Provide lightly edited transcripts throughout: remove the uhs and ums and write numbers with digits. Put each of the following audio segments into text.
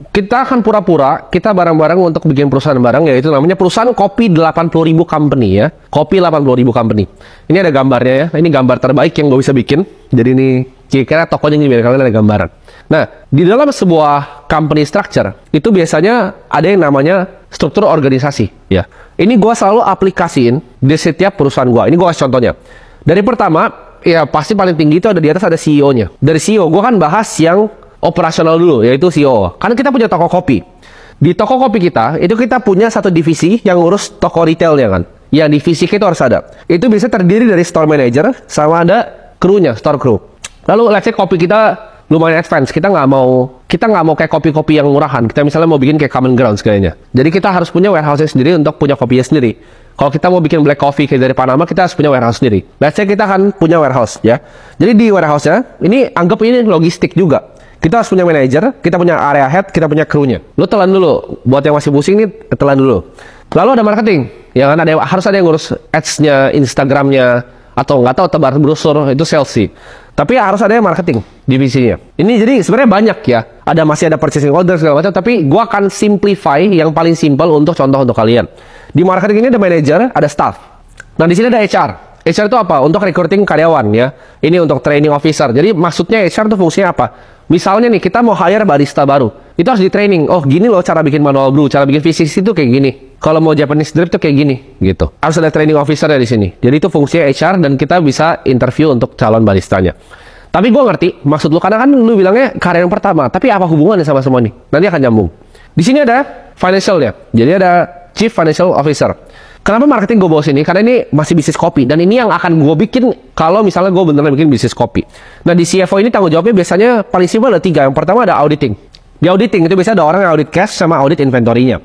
kita akan pura-pura kita bareng-bareng untuk bikin perusahaan bareng, yaitu namanya perusahaan Kopi 80.000 Company ya. Kopi 80.000 Company. Ini ada gambarnya ya. Ini gambar terbaik yang gue bisa bikin. Jadi ini kira-kira tokonya ini biar kalian ada gambaran. Nah, di dalam sebuah company structure itu biasanya ada yang namanya struktur organisasi ya. Ini gue selalu aplikasiin di setiap perusahaan gue. Ini gue kasih contohnya. Dari pertama, ya pasti paling tinggi itu ada di atas ada CEO-nya. Dari CEO, gue kan bahas yang operasional dulu, yaitu CEO. Karena kita punya toko kopi. Di toko kopi kita, itu kita punya satu divisi yang ngurus toko retailnya kan. Yang divisi kita harus ada. Itu bisa terdiri dari store manager sama ada krunya, store crew. Lalu, let's say kopi kita lumayan advance. Kita nggak mau kayak kopi-kopi yang murahan. Kita misalnya mau bikin kayak Common Grounds kayaknya. Jadi kita harus punya warehouse sendiri untuk punya kopinya sendiri. Kalau kita mau bikin black coffee kayak dari Panama, kita harus punya warehouse sendiri. Let's say kita akan punya warehouse ya. Jadi di warehouse-nya, ini anggap ini logistik juga. Kita harus punya manajer, kita punya area head, kita punya krunya. Lu telan dulu. Buat yang masih pusing nih, telan dulu. Lalu ada marketing. Ya kan harus ada yang ngurus ads-nya, Instagram-nya, atau nggak tahu tebar brosur, itu sales sih. Tapi harus ada yang marketing divisinya. Ini jadi sebenarnya banyak ya. Masih ada purchasing order segala macam, tapi gua akan simplify yang paling simple untuk contoh untuk kalian. Di marketing ini ada manager, ada staff. Nah, di sini ada HR. HR itu apa? Untuk recruiting karyawan ya. Ini untuk training officer. Jadi maksudnya HR itu fungsinya apa? Misalnya nih kita mau hire barista baru. Itu harus di training. Oh, gini loh cara bikin manual brew, cara bikin V60 itu kayak gini. Kalau mau Japanese drip itu kayak gini gitu. Harus ada training officer ya di sini. Jadi itu fungsinya HR dan kita bisa interview untuk calon baristanya. Tapi gue ngerti maksud lu, karena kan lu bilangnya karyawan pertama. Tapi apa hubungannya sama semua nih? Nanti akan nyambung. Di sini ada financial ya. Jadi ada Chief Financial Officer. Kenapa marketing gue bawa sini? Karena ini masih bisnis kopi. Dan ini yang akan gue bikin kalau misalnya gue beneran bikin bisnis kopi. Nah, di CFO ini tanggung jawabnya biasanya paling simpel ada 3. Yang pertama ada auditing. Di auditing itu biasanya ada orang yang audit cash sama audit inventory-nya.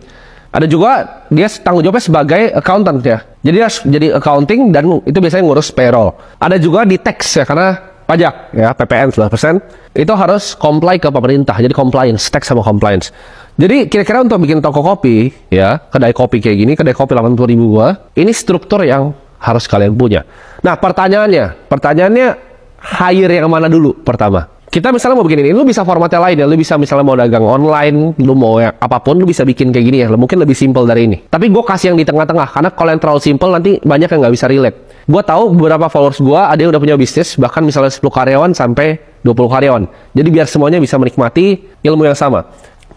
Ada juga dia tanggung jawabnya sebagai accountant ya. Jadi dia jadi accounting dan itu biasanya ngurus payroll. Ada juga di tax ya, karena pajak ya, PPN 11%. Itu harus comply ke pemerintah. Jadi compliance, tax sama compliance. Jadi kira-kira untuk bikin toko kopi ya, kedai kopi kayak gini, kedai kopi 80.000 gua, ini struktur yang harus kalian punya. Nah, pertanyaannya hire yang mana dulu pertama? Kita misalnya mau bikin ini, lu bisa formatnya lain ya, lu bisa misalnya mau dagang online, lu mau yang apapun, lu bisa bikin kayak gini ya, mungkin lebih simple dari ini. Tapi gue kasih yang di tengah-tengah, karena kalau yang terlalu simple nanti banyak yang nggak bisa relate. Gue tahu beberapa followers gue, ada yang udah punya bisnis, bahkan misalnya 10 karyawan sampai 20 karyawan. Jadi biar semuanya bisa menikmati ilmu yang sama.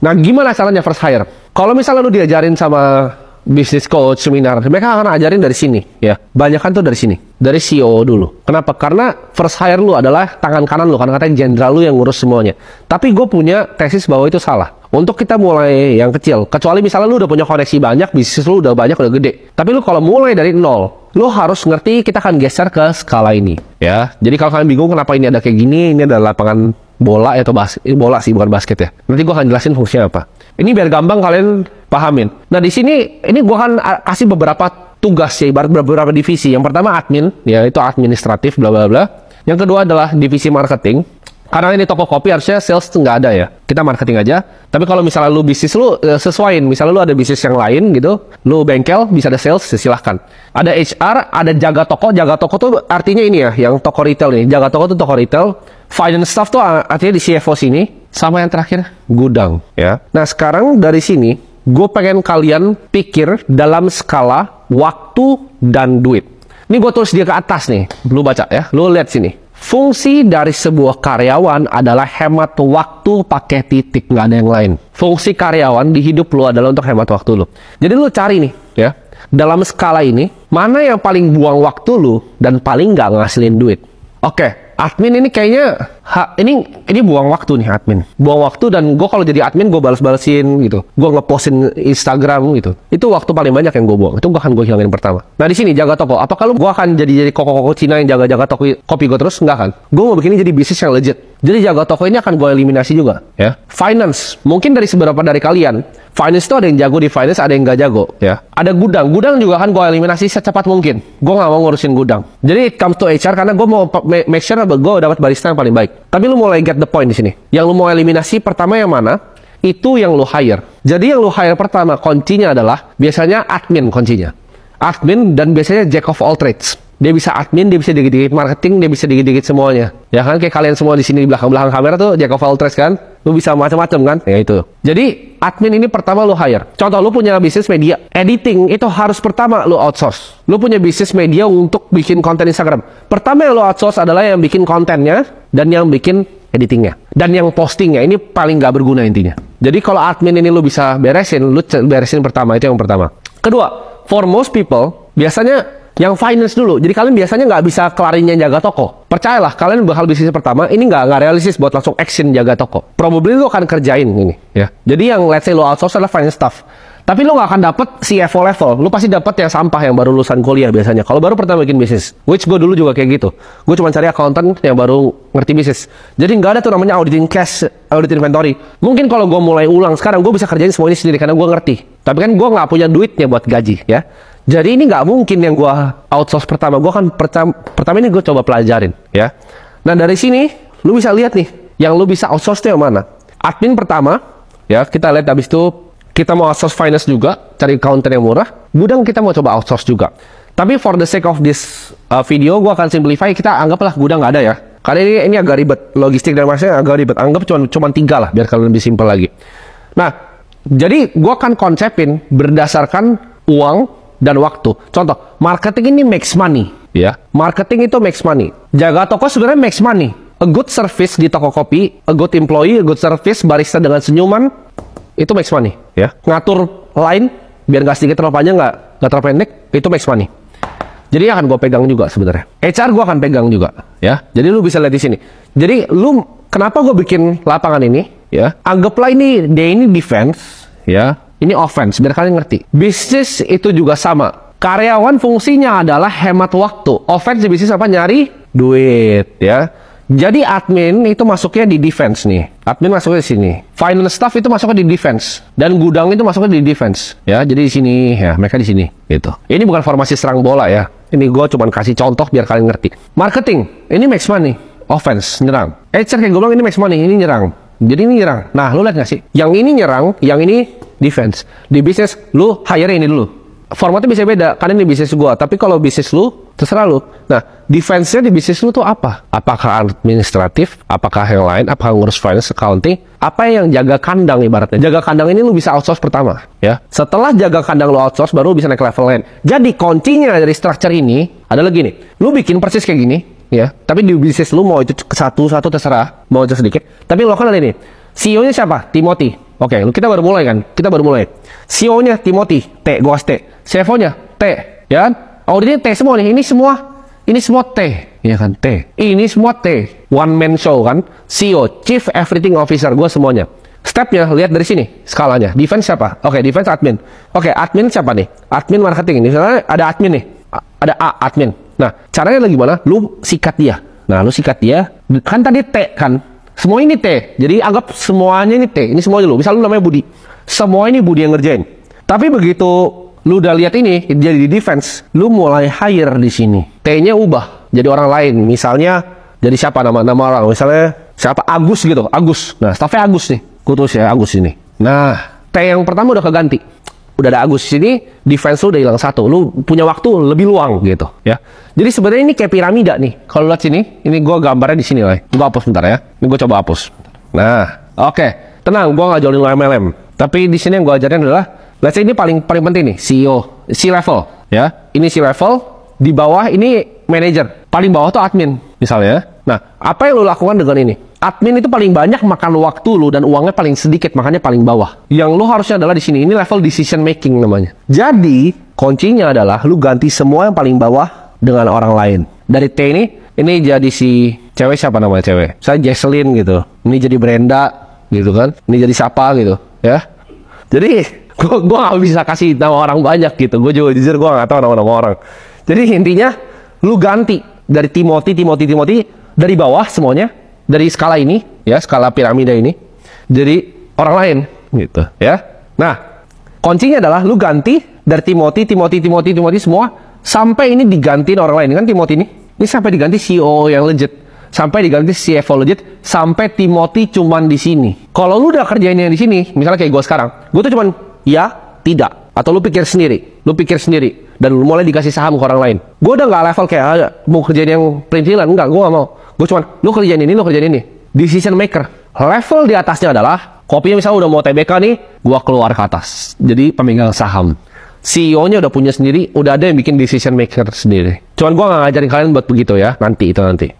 Nah, gimana caranya first hire? Kalau misalnya lu diajarin sama business coach, seminar, mereka akan ajarin dari sini ya. Banyak kan tuh dari sini, dari CEO dulu. Kenapa? Karena first hire lu adalah tangan kanan lu, karena katanya jenderal lu yang ngurus semuanya. Tapi gue punya tesis bahwa itu salah. Untuk kita mulai yang kecil, kecuali misalnya lu udah punya koneksi banyak, bisnis lu udah banyak, udah gede. Tapi lu kalau mulai dari nol, lu harus ngerti kita akan geser ke skala ini ya. Jadi kalau kalian bingung kenapa ini ada kayak gini, ini ada lapangan bola atau basket, bola sih bukan basket ya. Nanti gue akan jelasin fungsinya apa. Ini biar gampang kalian pahamin. Nah, di sini ini gue akan kasih beberapa tugas ya, ibarat beberapa divisi. Yang pertama admin, ya itu administratif bla bla bla. Yang kedua adalah divisi marketing. Karena ini toko kopi harusnya sales nggak ada ya. Kita marketing aja. Tapi kalau misalnya lu bisnis lu sesuaiin, misalnya lu ada bisnis yang lain gitu, lu bengkel bisa ada sales, silahkan. Ada HR, ada jaga toko. Jaga toko tuh artinya ini ya, yang toko retail nih. Jaga toko tuh toko retail. Finance staff tuh artinya di CFO sini. Sama yang terakhir, gudang ya. Nah, sekarang dari sini gue pengen kalian pikir dalam skala waktu dan duit. Ini gue tulis dia ke atas nih. Lu baca ya, lu lihat sini. Fungsi dari sebuah karyawan adalah hemat waktu pakai titik, nggak ada yang lain. Fungsi karyawan di hidup lu adalah untuk hemat waktu lu. Jadi lu cari nih ya, dalam skala ini mana yang paling buang waktu lu dan paling nggak ngasilin duit. Oke, admin ini kayaknya ini buang waktu nih admin. Buang waktu, dan gue kalau jadi admin gue balas-balesin gitu. Gue ngepostin Instagram gitu. Itu waktu paling banyak yang gue buang. Itu akan gue hilangin pertama. Nah, di sini jaga toko. Apakah lu gue akan jadi koko-koko Cina yang jaga-jaga toko kopi gue terus? Enggak kan? Gue mau bikin ini jadi bisnis yang legit. Jadi jaga toko ini akan gue eliminasi juga ya. Finance. Mungkin dari seberapa dari kalian, finance itu ada yang jago di finance, ada yang nggak jago ya. Ada gudang. Gudang juga akan gue eliminasi secepat mungkin. Gue nggak mau ngurusin gudang. Jadi it comes to HR, karena gue mau make sure gue dapat barista yang paling baik. Tapi lu mulai get the point di sini. Yang lu mau eliminasi pertama yang mana? Itu yang lu hire. Jadi yang lu hire pertama kuncinya adalah biasanya admin kuncinya. Admin, dan biasanya jack of all trades. Dia bisa admin, dia bisa dikit-dikit marketing, dia bisa dikit-dikit semuanya. Ya kan, kayak kalian semua di sini di belakang-belakang kamera tuh jack of all trades kan. Lu bisa macam-macam kan? Ya itu. Jadi admin ini pertama lu hire. Contoh lu punya bisnis media, editing itu harus pertama lu outsource. Lu punya bisnis media untuk bikin konten Instagram. Pertama yang lu outsource adalah yang bikin kontennya dan yang bikin editingnya dan yang postingnya. Ini paling nggak berguna intinya. Jadi kalau admin ini lu bisa beresin, lu beresin pertama, itu yang pertama. Kedua, for most people biasanya yang finance dulu. Jadi kalian biasanya nggak bisa kelarinnya jaga toko. Percayalah, kalian bakal bisnis pertama ini nggak realistis buat langsung action jaga toko. Probably lu akan kerjain ini ya. Jadi yang let's say lu outsource adalah finance staff. Tapi lu nggak akan dapet CFO level. Lu pasti dapet yang sampah yang baru lulusan kuliah biasanya. Kalau baru pertama bikin bisnis. Which gue dulu juga kayak gitu. Gue cuma cari accountant yang baru ngerti bisnis. Jadi nggak ada tuh namanya auditing cash, auditing inventory. Mungkin kalau gue mulai ulang sekarang, gue bisa kerjain semua ini sendiri karena gue ngerti. Tapi kan gue nggak punya duitnya buat gaji ya. Jadi ini nggak mungkin yang gue outsource pertama. Gue kan pertama ini gue coba pelajarin ya. Nah dari sini lu bisa lihat nih, yang lu bisa outsource itu yang mana. Admin pertama ya, kita lihat habis itu kita mau outsource finance juga, cari accountant yang murah. Gudang kita mau coba outsource juga. Tapi for the sake of this video, gue akan simplify. Kita anggaplah gudang nggak ada ya. Karena ini agak ribet, logistik dan marketing agak ribet. Anggap cuma 3 lah, biar kalian lebih simpel lagi. Nah, jadi gue akan konsepin berdasarkan uang dan waktu. Contoh, marketing ini makes money, ya. Marketing itu makes money. Jaga toko sebenarnya makes money. A good service di toko kopi, a good employee, a good service, barista dengan senyuman, itu makes money, ya. Ngatur line biar nggak sedikit terlalu panjang, nggak terlalu pendek, itu makes money. Jadi akan gue pegang juga sebenarnya. HR gue akan pegang juga, ya. Jadi lu bisa lihat di sini. Jadi lu kenapa gue bikin lapangan ini, ya? Anggaplah ini dia ini defense, ya. Ini offense, biar kalian ngerti. Bisnis itu juga sama. Karyawan fungsinya adalah hemat waktu. Offense di bisnis apa? Nyari duit, ya. Jadi admin itu masuknya di defense nih. Admin masuknya di sini. Finance staff itu masuknya di defense. Dan gudang itu masuknya di defense. Ya, jadi di sini ya, mereka di sini gitu. Ini bukan formasi serang bola ya. Ini gue cuma kasih contoh biar kalian ngerti. Marketing, ini makes money. Offense, nyerang. HR kayak gue bilang ini makes money, ini nyerang. Jadi ini nyerang. Nah, lu lihat nggak sih? Yang ini nyerang, yang ini defense. Di bisnis lu hire ini dulu. Formatnya bisa beda, karena ini bisnis gua. Tapi kalau bisnis lu, terserah lu. Nah, defense-nya di bisnis lu tuh apa? Apakah administratif? Apakah yang lain? Apakah ngurus finance, accounting? Apa yang jaga kandang ibaratnya? Jaga kandang ini lu bisa outsource pertama, ya. Setelah jaga kandang lu outsource, baru lu bisa naik level lain. Jadi kuncinya dari structure ini adalah gini. Lu bikin persis kayak gini, ya. Tapi di bisnis lu mau itu satu-satu terserah, mau itu sedikit. Tapi lu kan ada ini. CEO-nya siapa? Timothy. Oke, kita baru mulai kan? Kita baru mulai. CEO-nya Timothy, T, gua T. CFO-nya T, ya kan? Auditnya T semua nih. Ini semua T, ya kan? T. Ini semua T. One man show kan? CEO, Chief Everything Officer, gua semuanya. Stepnya lihat dari sini, skalanya. Defense siapa? Oke, defense admin. Oke, admin siapa nih? Admin marketing. Misalnya ada admin nih. Ada A, admin. Nah, caranya lagi gimana? Lu sikat dia. Nah, lu sikat dia. Kan tadi T kan? Semua ini T. Jadi anggap semuanya ini T. Ini semuanya lu. Misal lu namanya Budi. Semua ini Budi yang ngerjain. Tapi begitu lu udah lihat ini jadi di defense, lu mulai hire di sini. T-nya ubah jadi orang lain. Misalnya jadi siapa nama orang? Misalnya siapa? Agus gitu. Agus. Nah, staffnya Agus nih. Kutus ya Agus ini. Nah, T yang pertama udah keganti. Udah ada Agus di sini, defense lu udah hilang satu. Lu punya waktu lebih luang gitu, ya. Jadi sebenarnya ini kayak piramida nih. Kalau lihat sini, ini gua gambarnya di sini lah. Gua hapus bentar ya. Ini gua coba hapus. Nah, oke. Tenang, gua nggak jualin lu MLM. Tapi di sini yang gua ajarin adalah, let's say ini paling penting nih, CEO, C-level, ya. Ini C-level, di bawah ini manager. Paling bawah tuh admin, misalnya. Nah, apa yang lu lakukan dengan ini? Admin itu paling banyak makan waktu lu dan uangnya paling sedikit, makanya paling bawah. Yang lu harusnya adalah di sini. Ini level decision making namanya. Jadi, kuncinya adalah lu ganti semua yang paling bawah dengan orang lain. Dari T ini jadi si cewek siapa namanya cewek? Saya Jesselyn gitu. Ini jadi Brenda gitu kan. Ini jadi siapa gitu, ya. Jadi, gua gak bisa kasih nama orang banyak gitu. Gue juga jujur gua gak tahu nama-nama orang. Jadi intinya lu ganti dari Timothy dari bawah semuanya. Dari skala ini, ya, skala piramida ini, jadi orang lain, gitu, ya. Nah, kuncinya adalah lu ganti dari Timothy semua, sampai ini digantiin orang lain. Kan Timothy ini sampai diganti CEO yang legit, sampai diganti CFO legit, sampai Timothy cuman di sini. Kalau lu udah kerjain yang di sini, misalnya kayak gue sekarang, gue tuh cuman ya, tidak. atau lu pikir sendiri, dan lu mulai dikasih saham ke orang lain. Gue udah nggak level kayak mau kerjain yang perintilan, enggak, gue nggak mau. Gue cuman lu kerjain ini. Decision maker. Level di atasnya adalah kopinya misalnya udah mau TBK nih, gue keluar ke atas. Jadi pemegang saham. CEO-nya udah punya sendiri, udah ada yang bikin decision maker sendiri. Cuman gue nggak ngajarin kalian buat begitu ya, nanti.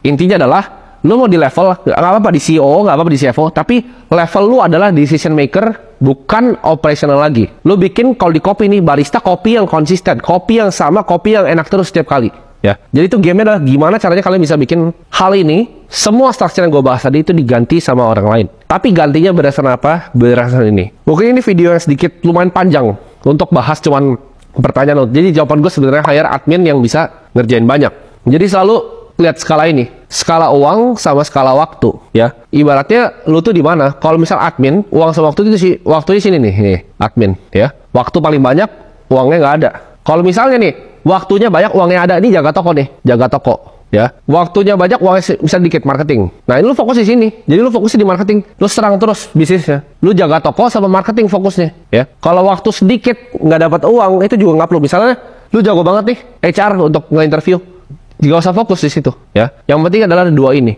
Intinya adalah lu mau di level, nggak apa-apa di CEO, nggak apa-apa di CFO, tapi level lu adalah decision maker, bukan operational lagi. Lu bikin kalau di kopi nih, barista kopi yang konsisten, kopi yang sama, kopi yang enak terus setiap kali. Ya, jadi itu game-nya adalah gimana caranya kalian bisa bikin hal ini, semua structure yang gue bahas tadi itu diganti sama orang lain. Tapi gantinya berdasarkan apa? Berdasarkan ini. Mungkin ini video yang sedikit lumayan panjang untuk bahas cuman pertanyaan. Jadi jawaban gue sebenarnya hire admin yang bisa ngerjain banyak. Jadi selalu lihat skala ini, skala uang sama skala waktu, ya. Ibaratnya lu tuh di mana? Kalau misal admin, uang sama waktu itu sih, waktunya sini nih, admin, ya. Waktu paling banyak, uangnya nggak ada. Kalau misalnya nih, waktunya banyak, uangnya ada, ini jaga toko nih, jaga toko, ya. Waktunya banyak, uangnya bisa dikit, marketing. Nah, ini lu fokus di sini. Jadi lu fokusnya di marketing, lu serang terus bisnisnya. Lu jaga toko sama marketing fokusnya, ya. Kalau waktu sedikit nggak dapat uang, itu juga nggak perlu. Misalnya, lu jago banget nih HR untuk nge-interview. Gak usah fokus di situ, ya. Yang penting adalah dua ini.